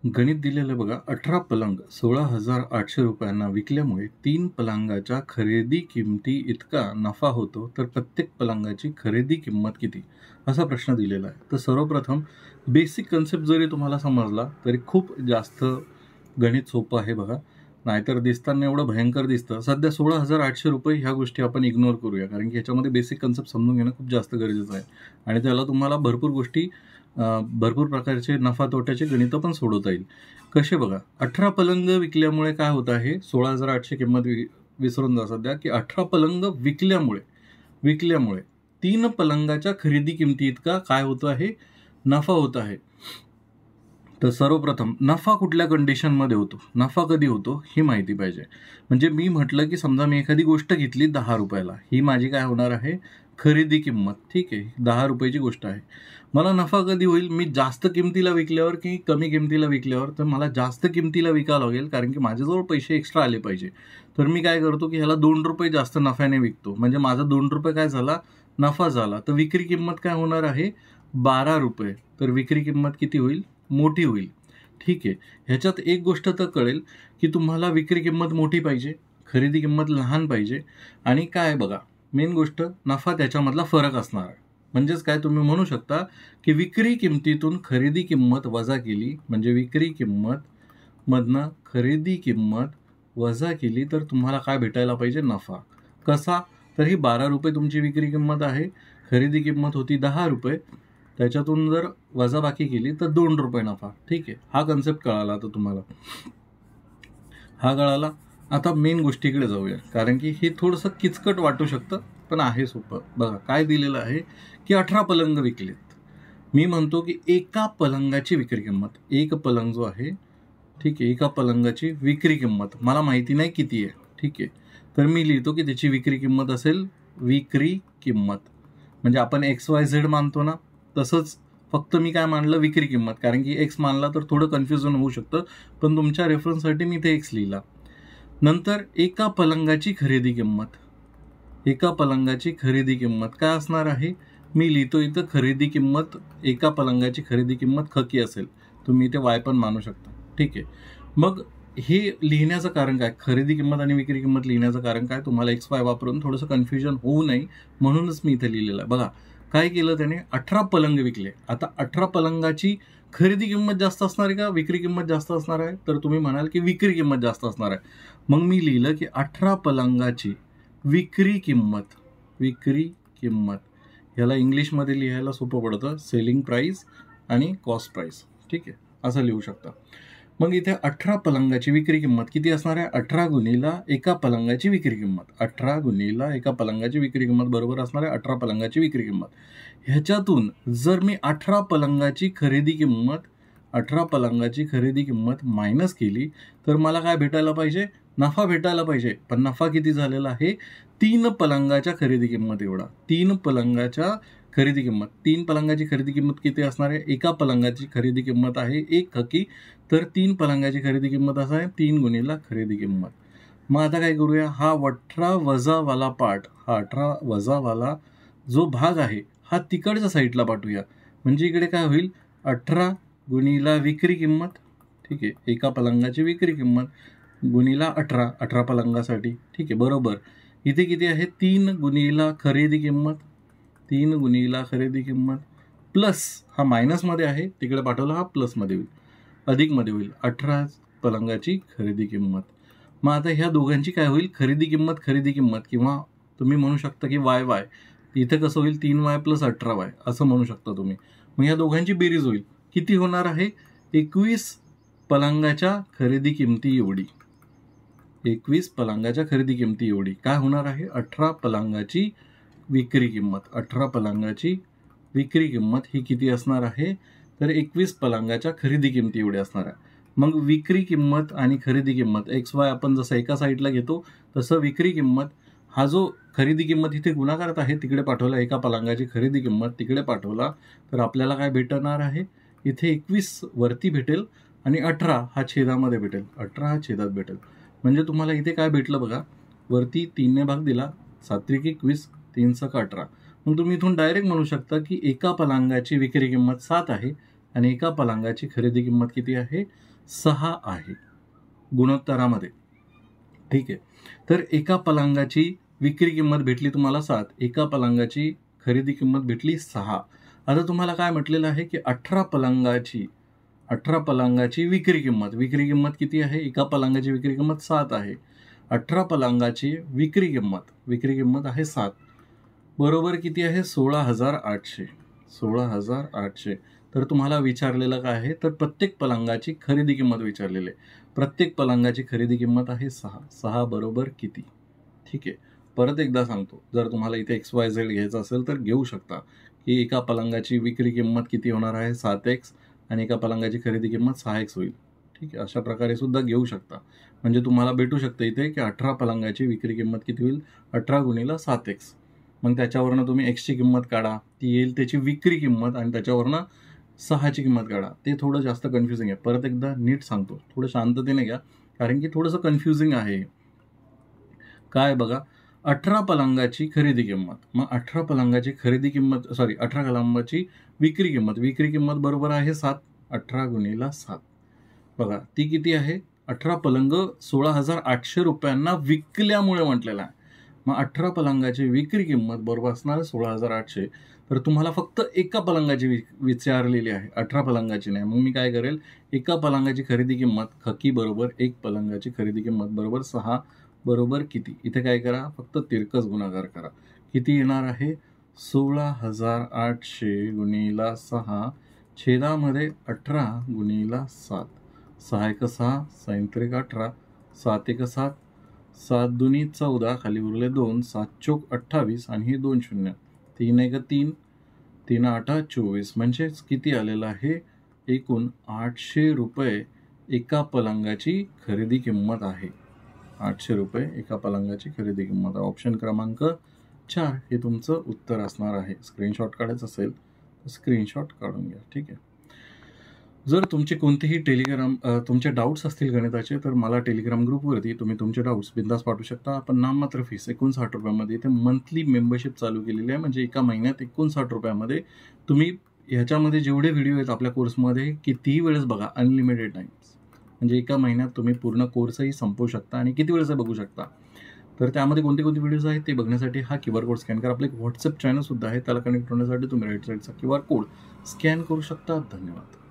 गणित दिलेलं बघा. 18 पलंग 16,800 रुपयांना विकल्यामुळे 3 पलंगाच्या खरेदी किमती इतका नफा होतो, तर प्रत्येक पलंगाची खरेदी किंमत किती? असा प्रश्न दिलेला आहे. तर सर्वप्रथम बेसिक कन्सेप्ट जरी तुम्हाला समजला तरी खूप जास्त गणित सोपं आहे बघा. नाहीतर दिसताना एवढं भयंकर दिसतं. सध्या 16,800 रुपये ह्या गोष्टी आपण इग्नोर करूया, कारण की ह्याच्यामध्ये बेसिक कन्सेप्ट समजून घेणं खूप जास्त गरजेचं आहे आणि त्याला तुम्हाला भरपूर गोष्टी भरपूर प्रकारचे नफा तोट्याचे गणितं पण सोडवता येईल. कसे बघा, 18 पलंग विकल्यामुळे काय होत आहे, 16,800 किंमत विसरून जा सध्या, की 18 पलंग विकल्यामुळे 3 पलंगाच्या खरेदी किमती इतका काय होत आहे, नफा होत आहे. तर सर्वप्रथम नफा कुठल्या कंडिशनमध्ये होतो, नफा कधी होतो ही माहिती पाहिजे. म्हणजे मी म्हटलं की समजा मी एखादी गोष्ट घेतली 10 रुपयाला, ही माझी काय होणार आहे, खरेदी किंमत. ठीक आहे, 10 रुपयाची गोष्ट आहे. मला नफा कधी होईल, मी जास्त किमतीला विकल्यावर की कमी किमतीला विकल्यावर? तर मला जास्त किमतीला विकावं लागेल, कारण की माझ्याजवळ पैसे एक्स्ट्रा आले पाहिजे. तर मी काय करतो की ह्याला 2 रुपये जास्त नफ्याने विकतो, म्हणजे माझा 2 रुपये काय झाला, नफा झाला. तर विक्री किंमत काय होणार आहे, 12 रुपये. तर विक्री किंमत किती होईल, मोठी होईल. ठीक आहे, ह्याच्यात एक गोष्ट तर कळेल की तुम्हाला विक्री किंमत मोठी पाहिजे, खरेदी किंमत लहान पाहिजे. आणि काय बघा, मेन गोष्ट नफा त्याच्यामधला फरक असणार आहे. म्हणजेच काय, तुम्ही म्हणू शकता की विक्री किंमतीतून खरेदी किंमत वजा केली, म्हणजे विक्री किंमत मधनं खरेदी किंमत वजा केली, तर तुम्हाला काय भेटायला पाहिजे, नफा. कसा, तर ही 12 रुपये तुमची विक्री किंमत आहे, खरेदी किंमत होती 10 रुपये, त्याच्यातून जर वजाबाकी केली तर 2 रुपये नफा. ठीक आहे, हा कन्सेप्ट कळाला आता तुम्हाला, हा कळाला. आता मेन गोष्टीकडे जाऊया, कारण की हे थोडंसं किचकट वाटू शकतं, पण आहे सोपं. बघा काय दिलेलं आहे की 18 पलंग विकलेत. मी म्हणतो की एका पलंगाची विक्री किंमत, एक पलंग जो आहे, ठीक आहे, एका पलंगाची विक्री किंमत मला माहिती नाही किती आहे. ठीक आहे, तर मी लिहितो की त्याची विक्री किंमत असेल, विक्री किंमत म्हणजे आपण XYZ मानतो ना, तसंच फक्त मी काय मानलं, विक्री किंमत. कारण की एक्स मानला तर थोडं कन्फ्युजन होऊ शकतं, पण तुमच्या रेफरन्ससाठी मी ते एक्स लिहिला. नंतर एका पलंगाची खरेदी किंमत, एका पलंगाची खरेदी किंमत काय असणार आहे, मी लिहितो इथं खरेदी किंमत, एका पलंगाची खरेदी किंमत खकी असेल, तुम्ही इथे वाय पण मानू शकता. ठीक आहे, मग हे लिहिण्याचं कारण काय, खरेदी किंमत आणि विक्री किंमत लिहिण्याचं कारण काय, तुम्हाला XY वापरून थोडंसं कन्फ्युजन होऊ नये म्हणूनच मी इथे लिहिलेलं आहे. बघा काय केलं त्याने, 18 पलंग विकले. आता 18 पलंगाची खरेदी किंमत जास्त असणार आहे का, विक्री किंमत जास्त असणार आहे? तर तुम्ही म्हणाल की विक्री किंमत जास्त असणार आहे. मग मी लिहिलं की 18 पलंगाची विक्री किंमत, विक्री किंमत ह्याला इंग्लिशमध्ये लिहायला सोपं पडतं, सेलिंग प्राईस आणि कॉस्ट प्राईस. ठीक आहे, असं लिहू शकता. मग इथे 18 पलंगाची विक्री किंमत किती असणार आहे, 18 गुणिला एका पलंगाची विक्री किंमत. 18 गुणिला एका पलंगाची विक्री किंमत बरोबर असणार आहे 18 पलंगाची विक्री किंमत. ह्याच्यातून जर मी 18 पलंगाची खरेदी किंमत, 18 पलंगाची खरेदी किंमत मायनस केली, तर मला काय भेटायला पाहिजे, नफा भेटायला पाहिजे. पण नफा किती झालेला आहे, 3 पलंगाच्या खरेदी किंमत एवढा. 3 पलंगाच्या खरेदी किंमत, 3 पलंगाची खरेदी किंमत किती असणार आहे, एका पलंगाची खरेदी किंमत आहे 1 खकी, तर 3 पलंगाची खरेदी किंमत असं आहे 3 गुणिला खरेदी किंमत. मग आता काय करूया, हा 18 वजावाला पार्ट, हा 18 वजावाला जो भाग आहे हा तिकडच्या साईडला पाठवूया. म्हणजे इकडे काय होईल, 18 गुणिला विक्री किंमत. ठीक आहे, एका पलंगाची विक्री किंमत गुणिला 18, 18 पलंगासाठी. ठीक आहे, बरोबर. इथे किती आहे, 3 गुणिला खरेदी किंमत, 3 गुणिला खरेदी किंमत प्लस हा मायनसमध्ये आहे, तिकडे पाठवला हा प्लसमध्ये होईल, अधिकमध्ये होईल, 18 पलंगाची खरेदी किंमत. मग आता ह्या दोघांची काय होईल, खरेदी किंमत, किंवा तुम्ही म्हणू शकता की वाय, इथे कसं होईल, 3y प्लस 18y असं म्हणू शकता तुम्ही. मग ह्या दोघांची बेरीज होईल, किती होणार आहे, 21 पलंगाच्या खरेदी किमती एवढी. 21 पलंगाच्या खरेदी किमती एवढी काय होणार आहे, 18 पलंगाची विक्री किंमत. 18 पलंगाची विक्री किंमत ही किती असणार आहे, तर 21 पलंगाच्या खरेदी किमती एवढी असणार आहे. मग विक्री किंमत आणि खरेदी किंमत XY आपण जसं एका साईडला घेतो, तसं विक्री किंमत हा जो खरेदी किंमत इथे गुणाकारात आहे तिकडे पाठवला, एका पलंगाची खरेदी किंमत तिकडे पाठवला, तर आपल्याला काय भेटणार आहे, इथे 21 वरती भेटेल आणि 18 हा छेदामध्ये भेटेल, 18 हा छेदात भेटेल. म्हणजे तुम्हाला इथे काय भेटलं बघा, वरती 3ने भाग दिला, 7 21, 3 18. मग तुम्ही इथून डायरेक्ट म्हणू शकता की एका पलंगाची विक्री किंमत 7 आहे आणि एका पलंगाची खरेदी किंमत किती आहे? 6 आहे गुणोत्तरामध्ये. ठीक आहे. तर एका पलंगाची विक्री किंमत भेटली तुम्हाला 7, एका पलंगाची खरेदी किंमत भेटली 6. आता तुम्हाला काय म्हटलेलं आहे की 18 पलंगाची विक्री किंमत किती आहे? एका पलंगाची विक्री किंमत 7 आहे. 18 पलंगाची विक्री किंमत आहे 7. बरोबर किती आहे? 16,800. 16,800. तर तुम्हाला विचारलेलं काय आहे? तर प्रत्येक पलंगाची खरेदी किंमत विचारलेली आहे. प्रत्येक पलंगाची खरेदी किंमत आहे 6. 6 बरोबर किती? ठीक आहे. परत एकदा सांगतो, जर तुम्हाला इथे XYZ घ्यायचं असेल तर घेऊ शकता, की एका पलंगाची विक्री किंमत किती होणार आहे? 7x आणि एका पलंगाची खरेदी किंमत 6x होईल. ठीक आहे. अशा प्रकारे सुद्धा घेऊ शकता. म्हणजे तुम्हाला भेटू शकतं इथे की 18 पलंगाची विक्री किंमत किती होईल? 18 गुणिले 7x. मग त्याच्यावरनं तुम्ही एक्सची किंमत काढा, ती येईल त्याची विक्री किंमत आणि त्याच्यावरनं 6ची किंमत काढा. ते थोडं जास्त कन्फ्युजिंग आहे. परत एकदा नीट सांगतो, थोडं शांततेने घ्या, कारण की थोडंसं कन्फ्युजिंग आहे. काय बघा, 18 पलंगाची खरेदी किंमत, मग 18 पलंगाची खरेदी किंमत 18 पलंगाची विक्री किंमत बरोबर आहे 7. 18 गुणिले 7. बघा ती किती आहे? 18 पलंग 16,800 रुपयांना विकल्यामुळे म्हटलेलं आहे. मग 18 पलंगाची विक्री किंमत बरोबर असणार 16,800. तर तुम्हाला फक्त एका पलंगाची विचारलेली आहे, 18 पलंगाची नाही. मग मी काय करेल, एका पलंगाची खरेदी किंमत खकी बरोबर एक पलंगाची खरेदी किंमत बरोबर 6 बरोबर किती? इथे काय करा, फक्त तिरकस गुणाकार करा. किती येणार आहे? 16,800 गुणिले 6 छेदामध्ये 18 गुणिले 7. 6 एक 6, 6 त्रिक 18, 7 एक 7, 7 दुनी 14, खाली उरले 2, 7 चोक 28 आणि हे 2 शून्य, 3 एक 3, 3 8 24. म्हणजेच किती आलेलं आहे? एकूण 800 रुपये एका पलंगाची खरेदी किंमत आहे. 800 रुपये एका पलंगाची खरेदी किंमत. ऑप्शन क्रमांक 4 हे तुमचं उत्तर असणार आहे. स्क्रीनशॉट काढायचं असेल तर स्क्रीनशॉट काढून घ्या. ठीक आहे. जर तुमचे कोणतेही तुमचे डाऊट्स असतील गणिताचे, तर मला टेलिग्राम ग्रुपवरती तुम्ही तुमचे डाऊट्स बिंदास पाठवू शकता. आपण नाममात्र फीस 59 रुपयामध्ये इथे मंथली मेंबरशिप चालू केलेली आहे. म्हणजे एका महिन्यात 59 रुपयामध्ये तुम्ही ह्याच्यामध्ये जेवढे व्हिडिओ आहेत आपल्या कोर्समध्ये कितीही वेळेस बघा, अनलिमिटेड टाईम्स. म्हणजे एका महिन्यात तुम्ही पूर्ण कोर्सही संपवू शकता आणि किती वेळेस बघू शकता. तर त्यामध्ये कोणते कोणते व्हिडिओज आहेत ते बघण्यासाठी हा QR कोड स्कॅन करा. आपलं एक व्हॉट्सअप चॅनल सुद्धा आहे, त्याला कनेक्ट होण्यासाठी तुम्ही राईट साईडचा QR कोड स्कॅन करू शकता. धन्यवाद.